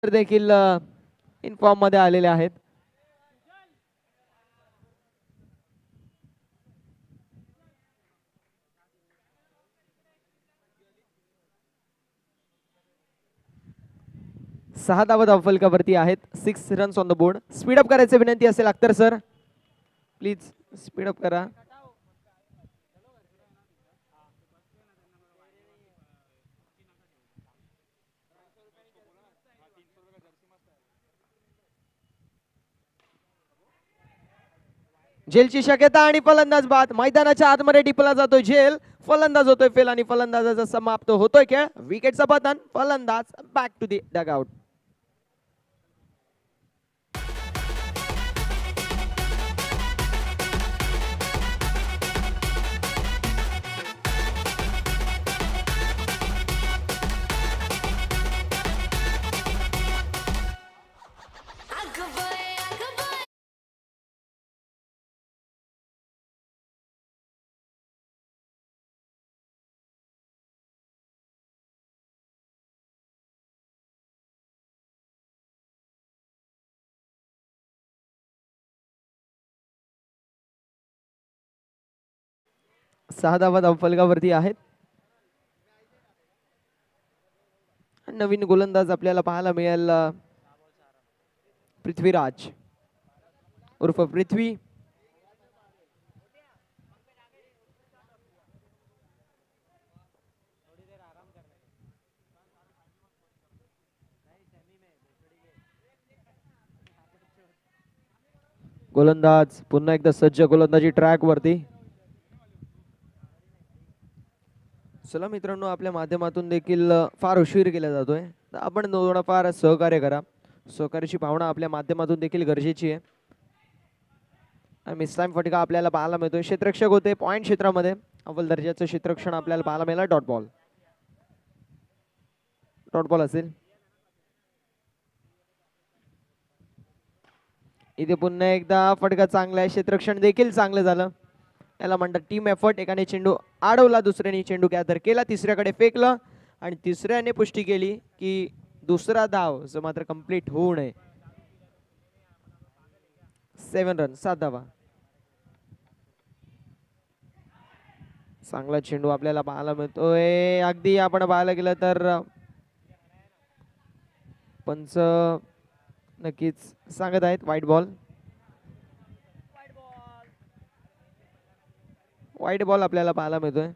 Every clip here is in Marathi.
देखील इन्फॉर्म मध्ये आलेले आहेत. सहा धावा धावफलकावरती आहेत. 6 runs on the board. Speed up करायची विनंती असेल अख्तर सर, प्लीज स्पीडअप करा. झेलची शक्यता आणि फलंदाज बाद. मैदानाच्या आतमध्ये टिपला जातोय झेल. फलंदाज होतोय फेल आणि फलंदाजाचा समाप्त होतोय खेळ. विकेटचं पतन. फलंदाज बॅक टू दी डगआउट. सहा धावा धावफलकावरती आहेत. नवीन गोलंदाज आपल्याला पाहायला मिळेल पृथ्वीराज उर्फ पृथ्वी. गोलंदाज पुन्हा एकदा सज्ज गोलंदाजी ट्रॅक वरती. चला मित्रांनो, आपल्या माध्यमातून देखील फार उशीर केला जातोय, तर आपण थोडाफार सहकार्य करा. सहकार्याची भावना आपल्या माध्यमातून देखील गरजेची आहे. मिस टाइम फटका आपल्याला पाहायला मिळतोय. क्षेत्ररक्षक होते पॉइंट क्षेत्रामध्ये. अव्वल दर्जाचं क्षेत्ररक्षण आपल्याला पाहायला मिळालं. Dot ball. डॉट बॉल असेल. इथे पुन्हा एकदा फटका चांगला आहे. क्षेत्ररक्षण देखील चांगलं झालं. याला म्हणतात टीम एफर्ट. एकाने चेंडू अडवला, दुसऱ्याने चेंडू गॅदर केला, तिसऱ्याकडे फेकलं आणि तिसऱ्याने पुष्टी केली की दुसरा धाव जो मात्र कंप्लीट होऊ नये. 7 रन, 7 धावा. चांगला चेंडू आपल्याला पाहायला मिळतोय. अगदी आपण पाहायला गेलं तर पंच नक्कीच सांगत आहेत वाईट बॉल. वाईट बॉल आपल्याला पाहायला मिळतोय.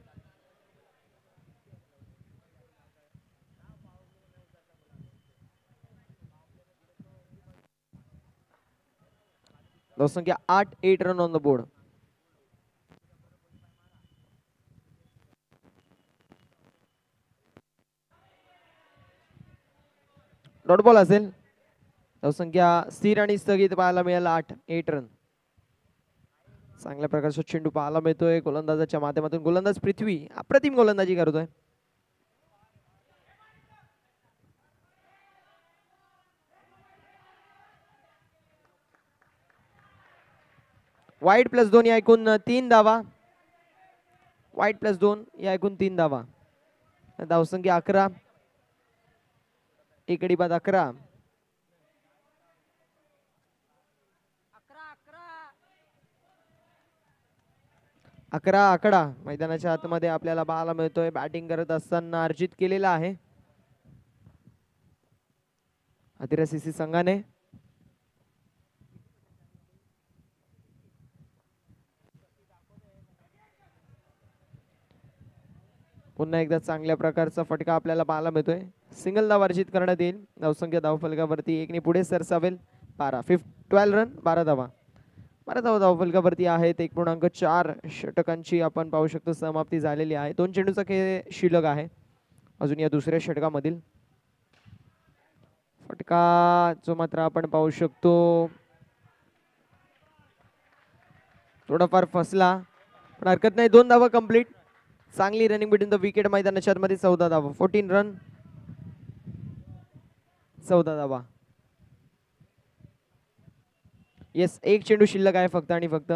धावसंख्या 8, 8 run on the board. Dot ball असेल. धावसंख्या स्थिर आणि स्थगित पाहायला मिळाला. 8, 8 रन. चांगल्या प्रकारचा चेंडू पाहायला मिळतोय गोलंदाजाच्या माध्यमातून. गोलंदाज पृथ्वी अप्रतिम गोलंदाजी करतोय. वाईट +2 या एकूण 3 धावा. वाईट +2 या एकूण 3 धावा. धावसंख्या 11. एकडे बाद 11. 11 आकडा मैदानाच्या आतमध्ये आपल्याला पाहायला मिळतोय. बॅटिंग करत असताना अर्जित केलेला आहे हथिरा सीसी संघाने. पुन्हा एकदा चांगल्या प्रकारचा फटका आपल्याला पाहायला मिळतोय. सिंगल धाव अर्जित करण्यात येईल. धावसंख्या धावफलकावरती 1 ने पुढे सरसावेल. 12 रन, 12 धावा. 12 धावा धावफलकावरती आहेत. 1.4 षटकांची आपण पाहू शकतो समाप्ती झालेली आहे. 2 चेंडूचा खेळ शिल्लक आहे अजून या दुसऱ्या षटकामधील. फटका जो मात्र आपण पाहू शकतो थोडाफार फसला, पण हरकत नाही. 2 धावा कंप्लीट. चांगली रनिंग बिटवीन द विकेट. मैदानाच्या आतमध्ये 14 धावा. 14 रन, 14 धावा. येस, 1 चेंडू शिल्लक आहे फक्त आणि फक्त.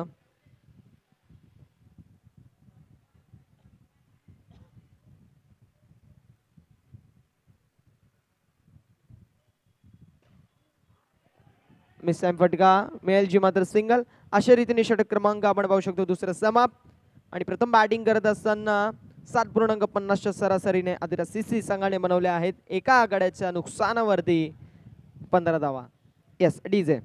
मिस टाइम फटका मिळेल जी मात्र सिंगल. अशा रीतीने षटक क्रमांक आपण पाहू शकतो दुसरं समाप्त. आणि प्रथम बॅटिंग करत असताना 7.50च्या सरासरीने आदिरा सीसी संघाने बनवले आहेत. एका आघाड्याच्या नुकसानावरती 15 धावा. Yes DJ.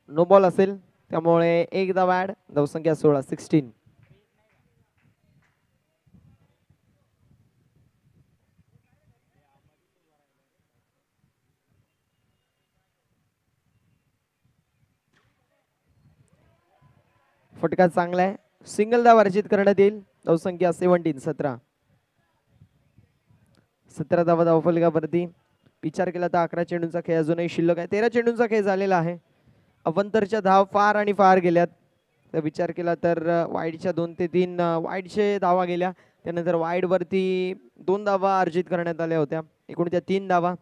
नो बॉल असेल त्यामुळे एक धावा ऍड. धावसंख्या 16. फटका चांगला आहे. सिंगल धाव अर्जित करण्यात येईल. धावसंख्या 17. 17 धावा धावफलकावरती. विचार केला तर 11 चेंडूंचा खेळ अजूनही शिल्लक आहे. 13 चेंडूंचा खेळ झालेला आहे. अवंतरच्या धाव फार आणि फार गेल्यात. तर विचार केला तर वाईडच्या 2 ते 3 वाईडचे धावा गेल्या. त्यानंतर वाईड वरती 2 धावा अर्जित करण्यात आल्या होत्या. एकूण त्या 3 धावा.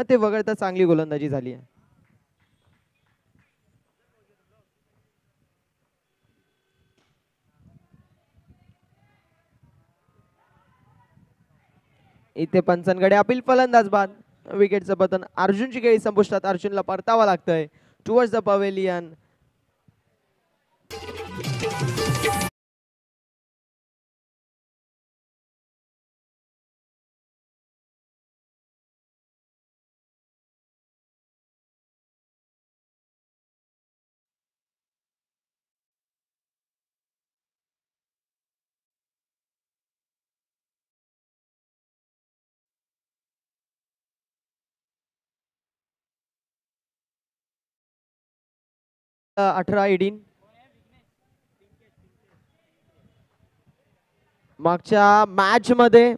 ते वगळता चांगली गोलंदाजी झाली आहे. इथे पंचांकडे अपील फलंदाज बाद. विकेटचं पतन. अर्जुनची खेळी संपुष्टात. अर्जुनला परतावा लागतंय टुवर्ड्स द पवेलियन. अठरा 18. मागच्या मॅच मध्ये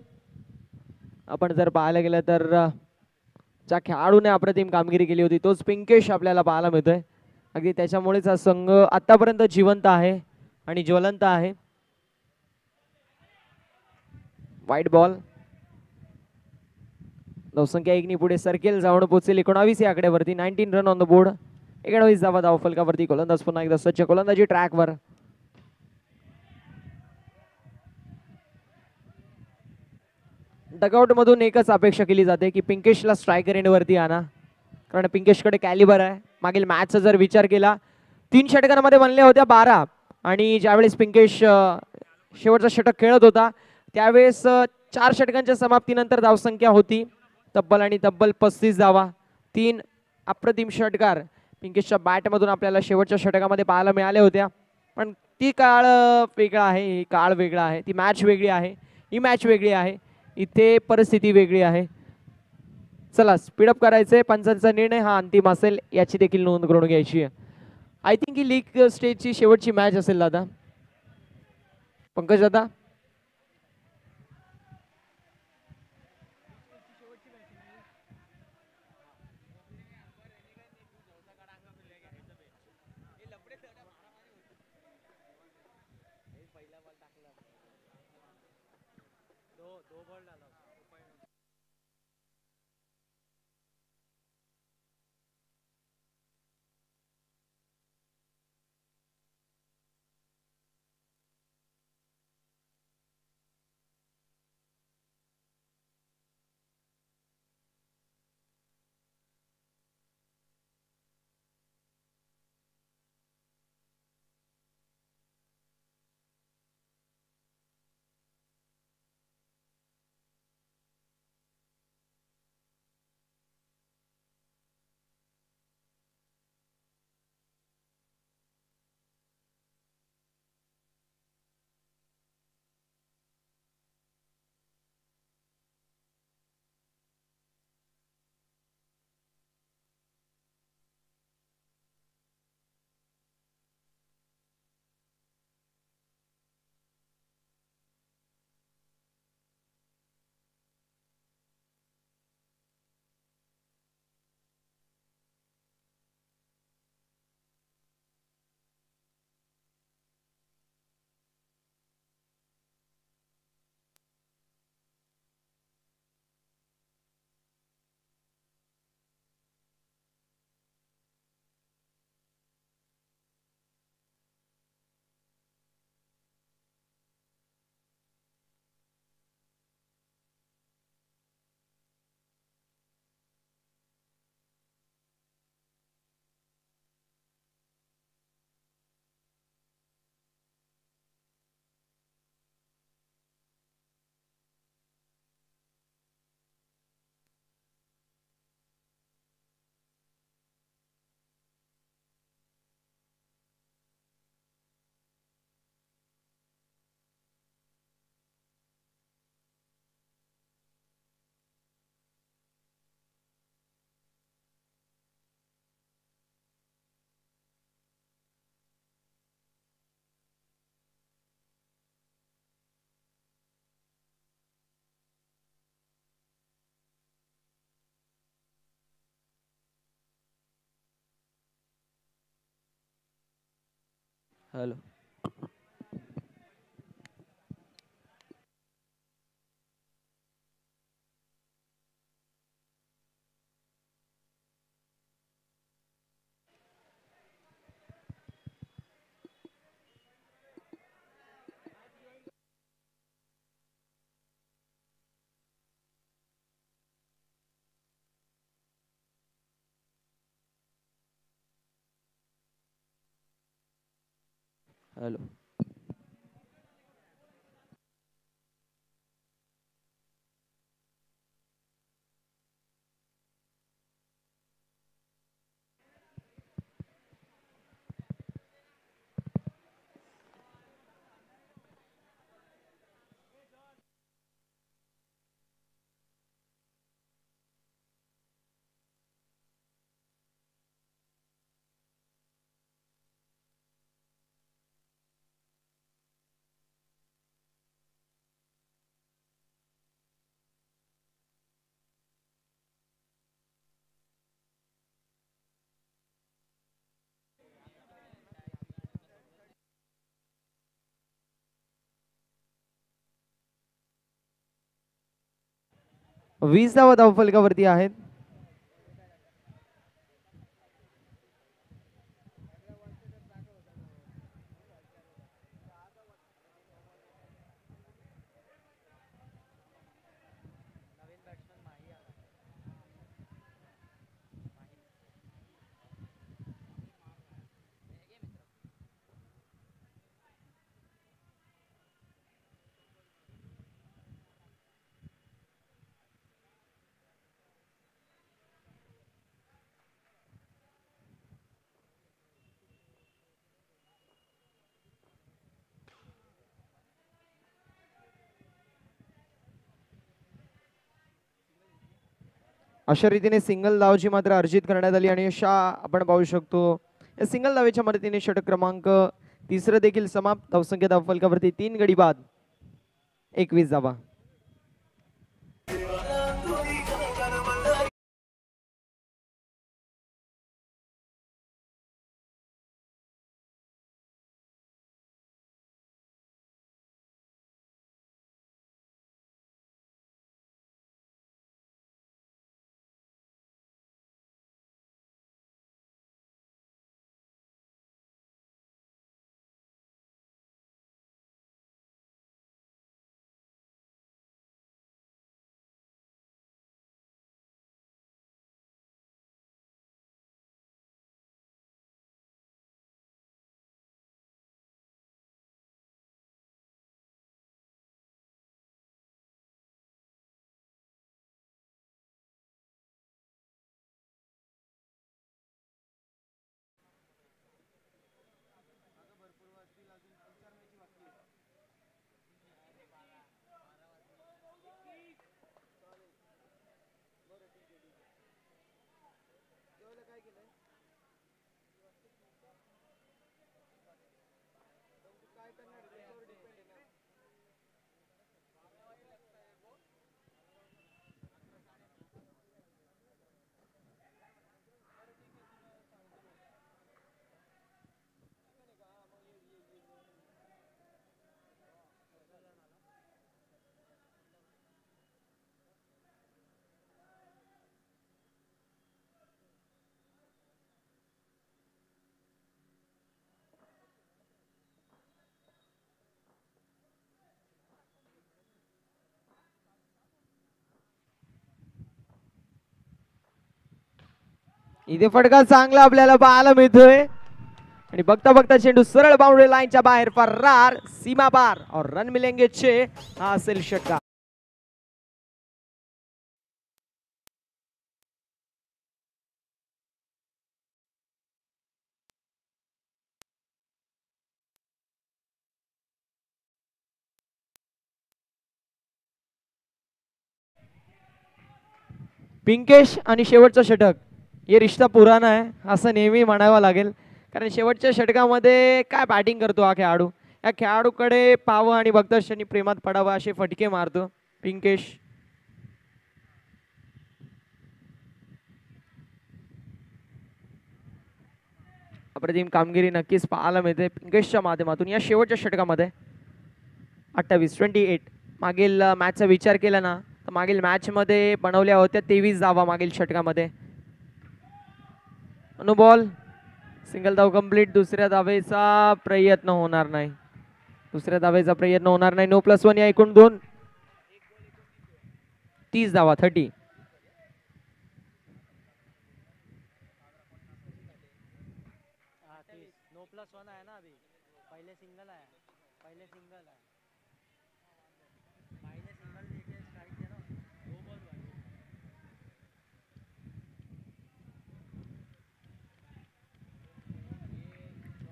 आपण जर पाहायला गेलं तर ज्या खेळाडूने अप्रतिम कामगिरी केली होती तोच पिंकेश आपल्याला पाहायला मिळतोय. अगदी त्याच्यामुळेच हा संघ आतापर्यंत जिवंत आहे आणि ज्वलंत आहे. वाईट बॉल. धावसंख्या 1 पुढे सरकेल. जाऊन पोहोचेल 19 या आकड्यावरती. 19 रन ऑन द बोर्ड. 19 धावा धावफलकावरती. गोलंदाज पुन्हा एकदा स्वच्छ गोलंदाजी ट्रॅकवर. डगआउट मधून एकच अपेक्षा केली जाते की पिंकेशला स्ट्रायकर एंड वरती आणा. कारण पिंकेशकडे कॅलिबर आहे. मागील मॅचचा जर विचार केला 3 षटकांमध्ये बनल्या होत्या 12. आणि ज्यावेळेस पिंकेश शेवटचा षटक खेळत होता त्यावेळेस 4 षटकांच्या समाप्तीनंतर धावसंख्या होती तब्बल 35 धावा. 3 अप्रतिम षटकार पिंकेशच्या बॅटमधून आपल्याला शेवटच्या षटकामध्ये पाहायला मिळाल्या होत्या. पण ती काळ वेगळा आहे. ही काळ वेगळा आहे. ती मॅच वेगळी आहे. ही मॅच वेगळी आहे. इथे परिस्थिती वेगळी आहे. चला स्पीडअप करायचंय. पंचांचा निर्णय हा अंतिम असेल याची देखील नोंद करून घ्यायची आहे. आय थिंक ही लीग स्टेजची शेवटची मॅच असेल दादा. पंकज दादा. हॅलो. हॅलो. 20 धावा धावफलकावरती आहेत. अशा रीतीने सिंगल धावची मात्र अर्जित करण्यात आली आणि अशा आपण पाहू शकतो या सिंगल धावेच्या मदतीने षटक क्रमांक तिसरं देखील समाप्त. धावसंख्या धावफलकावरती 3 गडी बाद 21 धावा. इथे फटका चांगला आपल्याला पाहायला मिळतोय आणि बघता बघता चेंडू सरळ बाउंड्री लाईनच्या बाहेर फरार सीमा पार और रन मिलेंगे 6. हा असेल षटकार. पिंकेश आणि शेवटचं षटक हे रिश्ता पुराणा आहे असं नेहमी म्हणावं लागेल, कारण शेवटच्या षटकामध्ये काय बॅटिंग करतो हा खेळाडू. या खेळाडूकडे पाहावं आणि बघताच त्यांनी प्रेमात पडावं असे फटके मारतो पिंकेश. अप्रतिम कामगिरी नक्कीच पाहायला मिळते पिंकेशच्या माध्यमातून या शेवटच्या षटकामध्ये. 28 मागील मॅचचा विचार केला ना तर मागील मॅचमध्ये बनवल्या होत्या 23 धावा मागील षटकामध्ये. बॉल सिंगल धाव कंप्लीट. दुसऱ्या धावेचा प्रयत्न होणार नाही. दुसऱ्या धावेचा प्रयत्न होणार नाही. 9+1 या एकूण 2 30 धावा 30.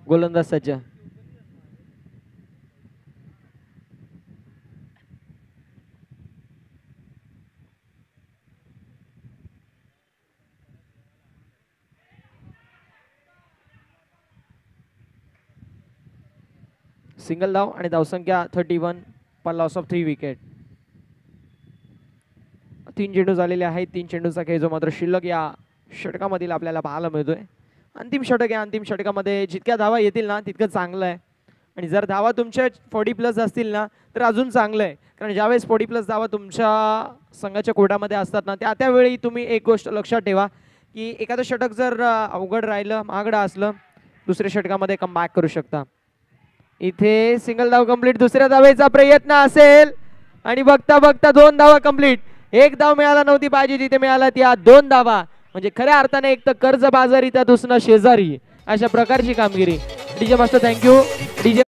गोलंदाज सज्ज. सिंगल धाव आणि धावसंख्या 31 पर लॉस ऑफ 3 विकेट. 3 चेंडू झालेले आहेत. 3 चेंडूचा खेळ जो मात्र शिल्लक या षटकामधील आपल्याला पाहायला मिळतोय. अंतिम षटक आहे. अंतिम षटकामध्ये जितक्या धावा येतील ना तितकं चांगलं आहे. आणि जर धावा तुमच्या 40+ असतील ना तर अजून चांगलं आहे. कारण ज्यावेळेस 40+ धावा तुमच्या संघाच्या कोर्टामध्ये असतात ना त्यावेळी तुम्ही एक गोष्ट लक्षात ठेवा की एखादं षटक जर अवघड राहिलं महागडं असलं दुसऱ्या षटकामध्ये कम बॅक करू शकता. इथे सिंगल धाव कंप्लीट. दुसऱ्या धावेचा प्रयत्न असेल आणि बघता बघता 2 धावा कंप्लीट. एक धाव मिळाला नव्हती पाहिजे तिथे मिळाला त्या 2 धावा. म्हणजे खऱ्या अर्थाने एक तर कर्ज बाजारी तर दुसरं शेजारी अशा प्रकारची कामगिरी. DJ master thank you. डीजे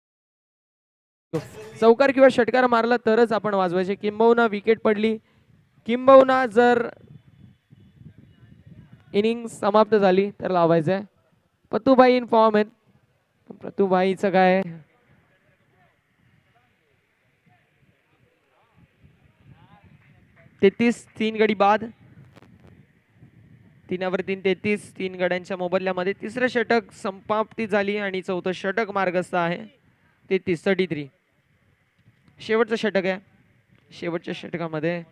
चौकार किंवा षटकार मारला तरच आपण वाजवायचे. किंबहुना विकेट पडली किंबहुना जर इनिंग समाप्त झाली तर लावायचंय. पतुभाई इन फॉर्म आहेत. पतुभाईचं काय 33 3 गडी बाद. 3 33 3 गड्यांच्या मोबदल्यामध्ये तिसरं षटक समाप्ती झाली आणि चौथं षटक मार्गस्थ आहे. 33 शेवटचं षटक आहे. शेवटच्या षटकामध्ये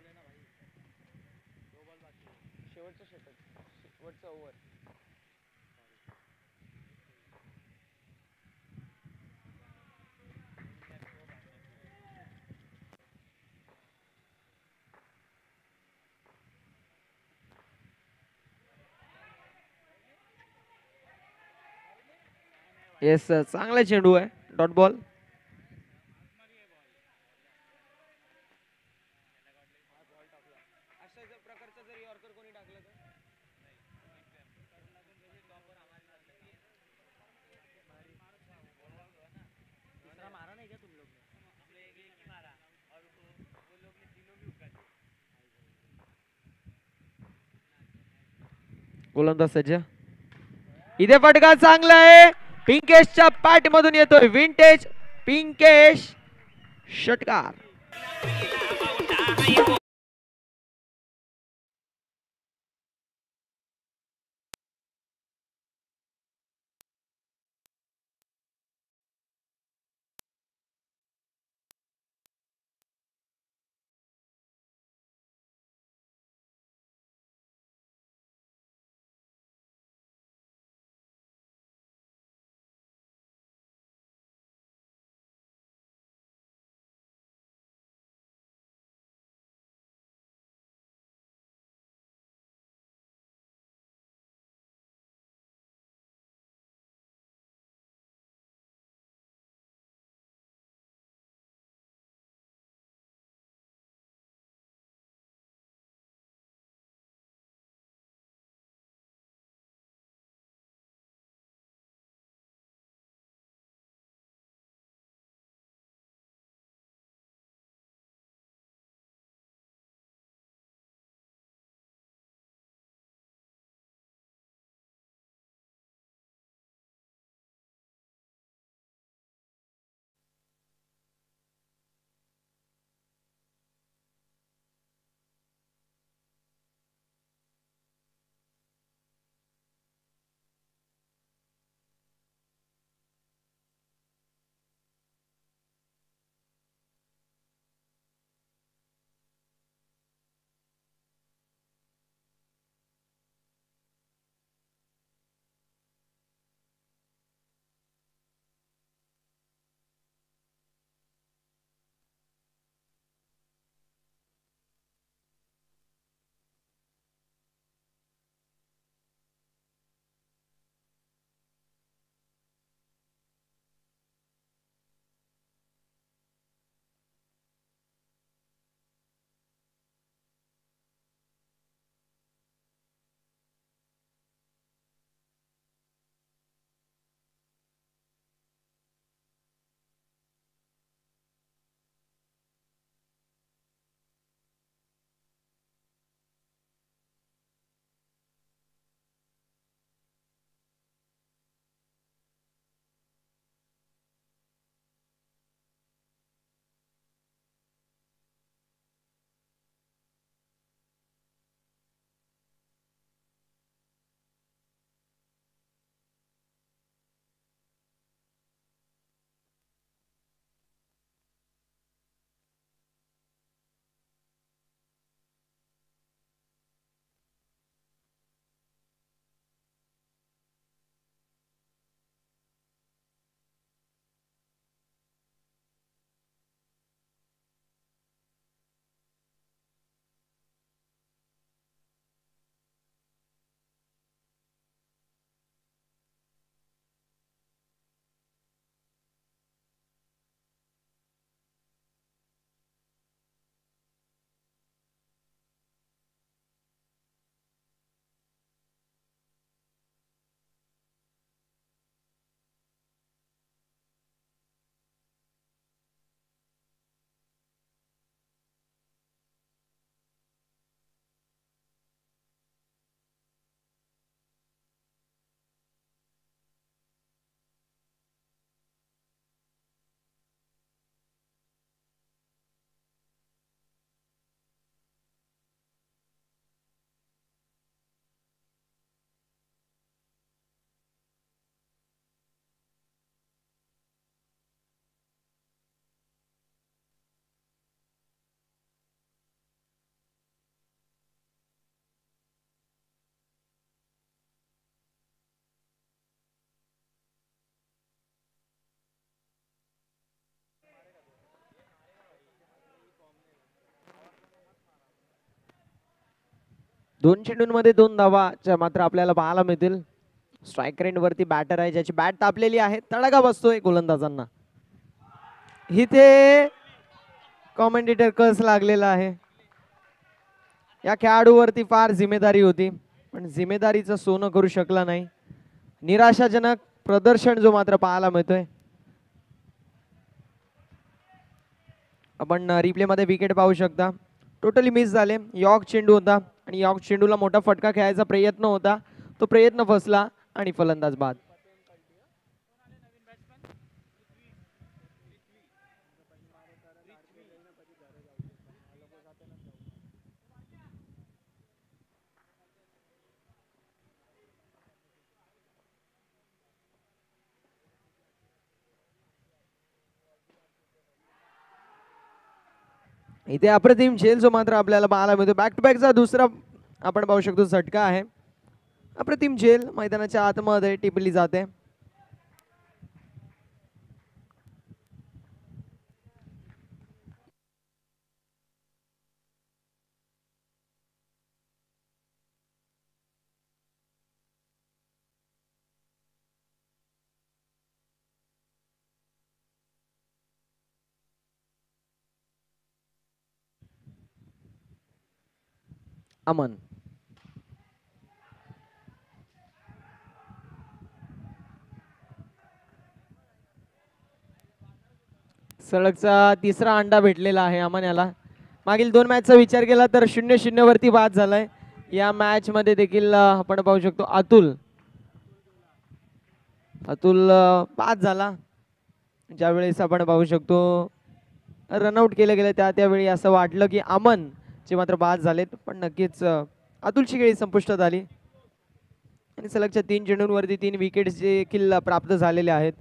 येस चांगला चेंडू आहे. Dot ball. गोलंदाज सज्ज. इथे फटका चांगला आहे. पिंकेशच्या पॅट मधून येतोय विंटेज पिंकेश षटकार. 2 चेंडूंमध्ये 2 धावाच्या मात्र आपल्याला पाहायला मिळतील. स्ट्राईक रेंज वरती बॅटर आहे ज्याची बॅट तापलेली आहे. तडाखा बसतोय गोलंदाजांना. इथे कॉमेंटेटर कस लागलेला आहे. या खेळाडूवरती फार जिम्मेदारी होती पण जिम्मेदारीचं सोनं करू शकला नाही. निराशाजनक प्रदर्शन जो मात्र पाहायला मिळतोय. आपण रिप्ले मध्ये विकेट पाहू शकता. टोटली मिस झाले. यॉर्क चेंडू होता आणि यॉर्क चेंडूला मोठा फटका खेळायचा प्रयत्न होता. तो प्रयत्न फसला आणि फलंदाज बाद. इथे अप्रतिम झेल जो मात्र आपल्याला पाहायला मिळतो. बॅक टू बॅकचा दुसरा आपण पाहू शकतो झटका आहे. अप्रतिम झेल मैदानाच्या आतमध्ये टिपली जाते. अमन सलगचा तिसरा अंडा भेटलेला आहे अमन याला. मागील 2 मॅचचा विचार केला तर 0-0 वरती बाद झालाय. या मॅच मध्ये देखील आपण पाहू शकतो अतुल बाद झाला. ज्यावेळेस आपण पाहू शकतो रनआउट केलं गेलं त्यावेळी असं वाटलं की अमन जे मात्र बाद झालेत पण नक्कीच अतुलची खेळी संपुष्टात आली आणि सलगच्या 3 चेंडूंवरती 3 विकेट्स देखील प्राप्त झालेले आहेत.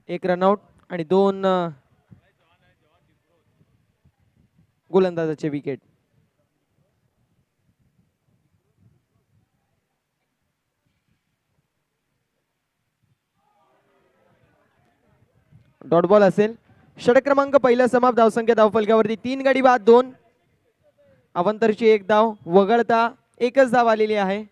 1 रनआउट आणि 2 गोलंदाजाचे विकेट. डॉट बॉल असेल. षटक क्रमांक पहिला समाप्त. धावसंख्या धावफलकावरती 3 गडी बाद 2. अवंतरची 1 धाव वगळता 1च धाव आलेली आहे.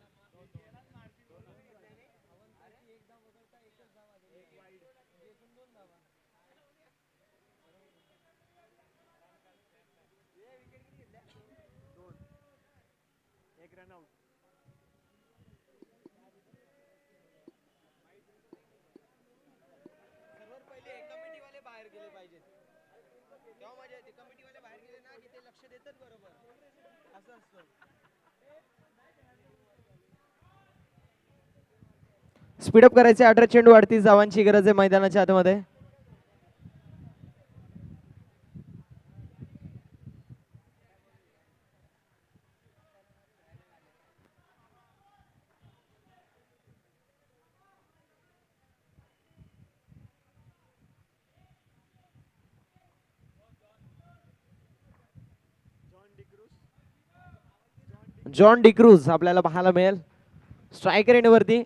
स्पीडअप करायचे. 18 चेंडू 38 धावांची गरज आहे मैदानाच्या आतमध्ये. जॉन डिक्रूज आपल्याला पाहायला मिळेल. स्ट्राईक रेंज वरती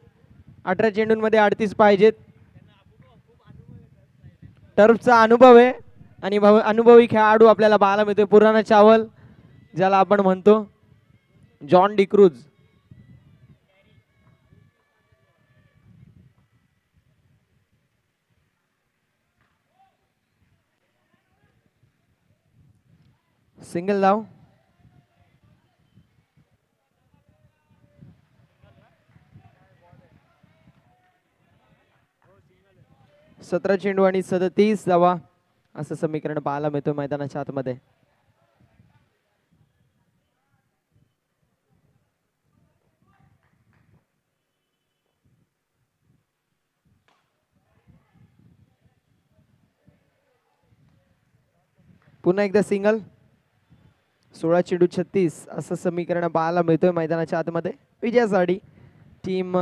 18 चेंडूंमध्ये 38 पाहिजेत. टर्फचा अनुभव आहे आणि अनुभवी खेळाडू आपल्याला पाहायला मिळतोय. पुराणा चावल ज्याला आपण म्हणतो जॉन डिक्रूज. सिंगल धाव. सतरा चेंडू आणि 37 धावा असं समीकरण पाहायला मिळतं मैदानाच्या आतमध्ये. पुन्हा एकदा सिंगल. 16 चेंडू 36 असं समीकरण पाहायला मिळतोय मैदानाच्या आतमध्ये. विजयासाठी टीम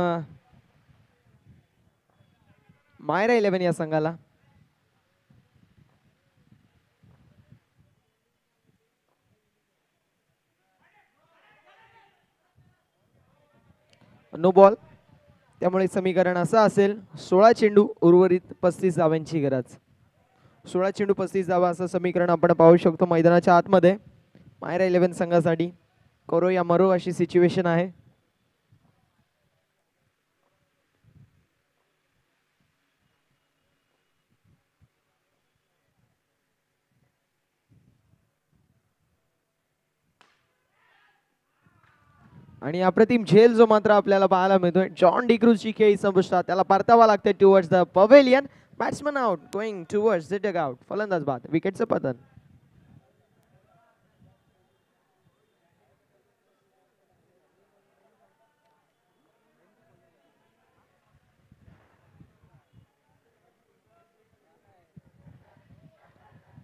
मायरा 11 या संघाला. नो बॉल त्यामुळे समीकरण असं असेल 16 चेंडू उर्वरित 35 धावांची गरज. 16 चेंडू 35 धावा असं समीकरण आपण पाहू शकतो मैदानाच्या आतमध्ये. मायरा 11 संघासाठी करो या मरो अशी सिच्युएशन आहे. आणि अप्रतिम झेल जो मात्र आपल्याला पाहायला मिळतोय. जॉन डिक्रूजची खेळी संपुष्टात, त्याला परतावा लागते towards the pavilion. Batsman out, going towards the Doug out. फलंदाज बाद, विकेटचं पतन.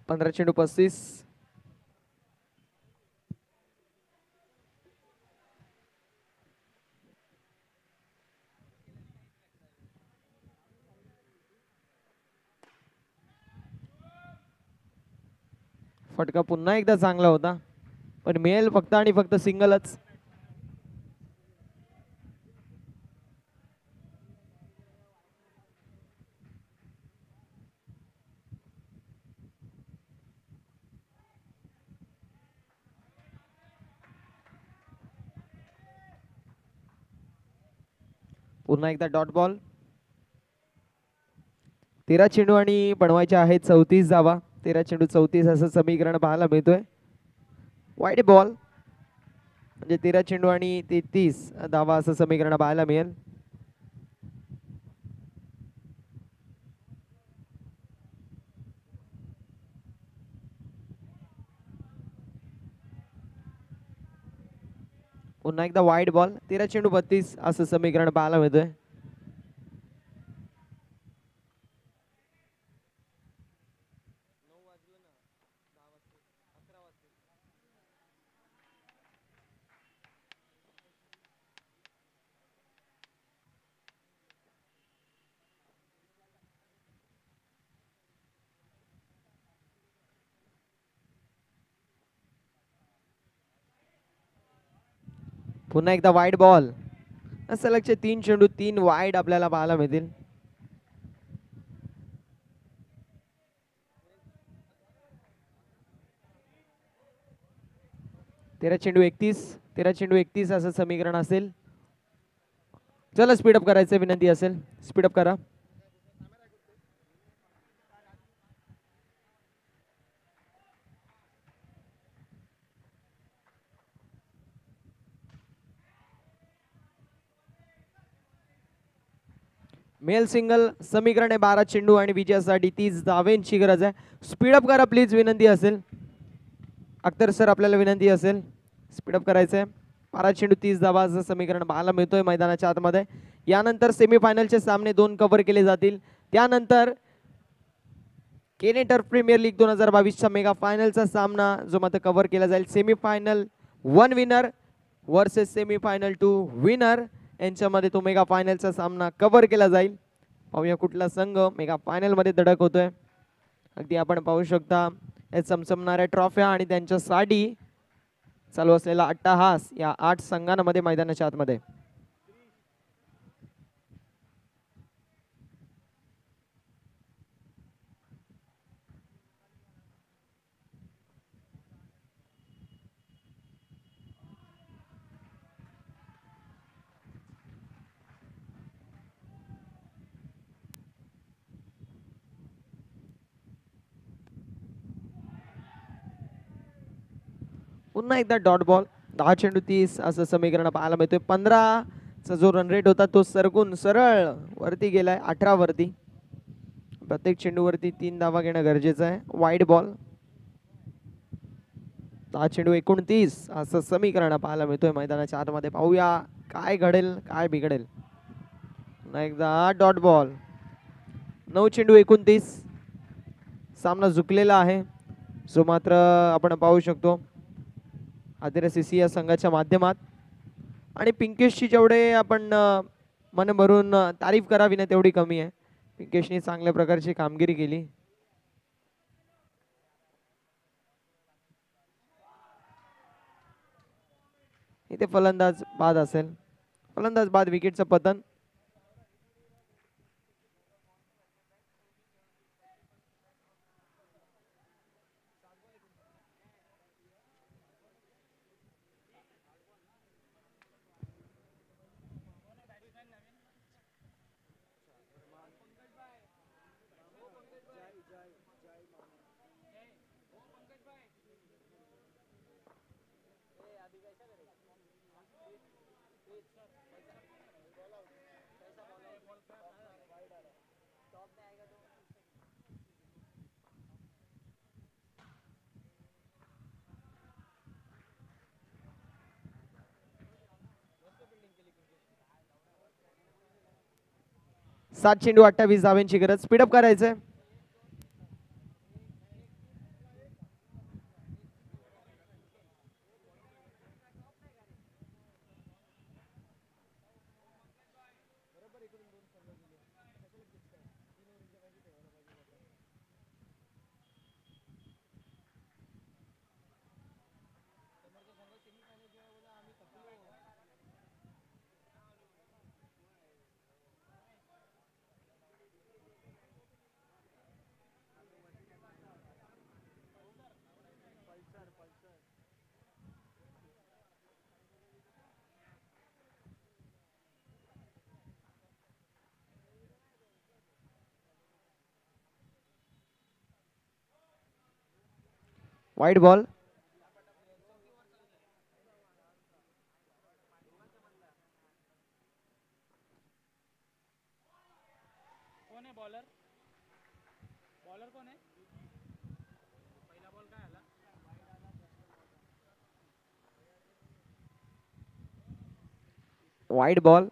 पंधरा चेंडू 35. फटका पुन्हा एकदा चांगला होता, पण मिळेल फक्त आणि फक्त सिंगलच. पुन्हा एकदा डॉट बॉल. 13 चेंडू आणि बनवायचे आहेत 34 धावा. 13 चेंडू 34 असं समीकरण पाहायला मिळतोय. वाईट बॉल म्हणजे 13 चेंडू आणि 33 धावा असं समीकरण पाहायला मिळेल. पुन्हा एकदा वाईट बॉल. 13 चेंडू 32 असं समीकरण पाहायला मिळतोय. पुन्हा एकदा वाईड बॉल. सलगचे 3 चेंडू 3 वाईड आपल्याला पाहायला मिळतील. तेरा चेंडू 31 असं समीकरण असेल. चला स्पीडअप करायचं विनंती असेल, स्पीडअप करा. मेल सिंगल समीकरण आहे 12 चेंडू आणि विजयासाठी 30 धावेंची गरज आहे. स्पीडअप करा प्लीज विनंती असेल. अख्तर सर आपल्याला विनंती असेल स्पीडअप करायचंय. 12 चेंडू 30 धावा असं समीकरण पाहायला मिळतोय मैदानाच्या आतमध्ये. यानंतर सेमीफायनलचे सामने 2 कव्हर केले जातील. त्यानंतर केने टर्फ प्रीमियर लीग 2022चा मेगा फायनलचा सामना जो मात्र कव्हर केला जाईल. Semifinal 1 winner versus semifinal 2 winner यांच्यामध्ये तो मेगा फायनलचा सामना कव्हर केला जाईल. पाहूया कुठला संघ मेगा फायनल मध्ये धडक होतोय. अगदी आपण पाहू शकता या चमचमणाऱ्या ट्रॉफ्या आणि त्यांच्यासाठी चालू असलेला अट्टाहास या 8 संघांमध्ये मैदानाच्या आतमध्ये. पुन्हा एकदा डॉट बॉल. 10 चेंडू 30 असं समीकरण पाहायला मिळतोय. 15 चा जो रन रेट होता तो सरकून सरळ वरती गेलाय 18 वरती. प्रत्येक चेंडू वरती 3 धावा घेणं गरजेचं आहे. Wide ball. 10 चेंडू 29 असं समीकरण पाहायला मिळतोय मैदानाच्या आतमध्ये. पाहूया काय घडेल काय बिघडेल. पुन्हा एकदा डॉट बॉल. 9 चेंडू 29 सामना झुकलेला आहे जो मात्र आपण पाहू शकतो आदिरसीसी या संघाच्या माध्यमात. आणि पिंकेशची जेवढे आपण मन भरून तारीफ करावी ना तेवढी कमी आहे. पिंकेशने चांगल्या प्रकारची कामगिरी केली. इथे फलंदाज बाद असेल. फलंदाज बाद, विकेटचं पतन. 7 चेंडू 28 धावांची गरज. स्पीडअप करायचंय. Wide ball. Wide ball.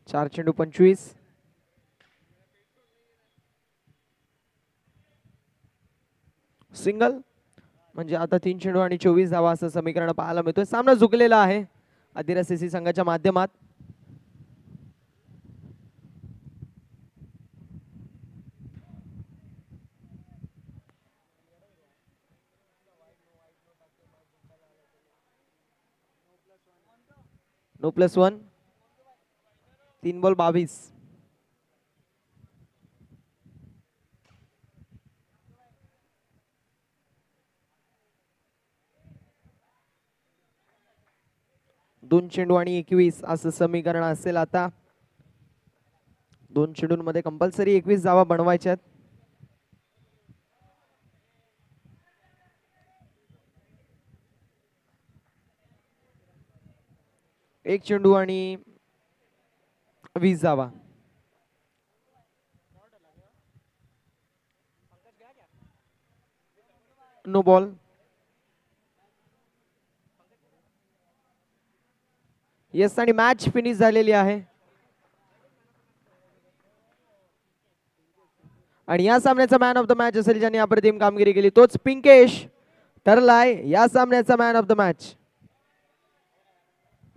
चार चेंडू 25. सिंगल. म्हणजे आता 3 चेंडू आणि 24 धावा असं समीकरण पाहायला मिळतोय. सामना झुकलेला आहे आदिराज एसी संघाच्या माध्यमात. +1. 3 बॉल 22. दोन चेंडू आणि 21 असं समीकरण असेल आता. 2 चेंडूंमध्ये कंपल्सरी 21 धावा बनवायच्यात. एक चेंडू आणि 20 धावा. No ball. येस आणि मॅच फिनिश झालेली आहे. आणि या सामन्याचा मॅन ऑफ द मॅच असेल ज्यांनी अप्रतिम कामगिरी केली तोच पिंकेश ठरलाय या सामन्याचा मॅन ऑफ द मॅच.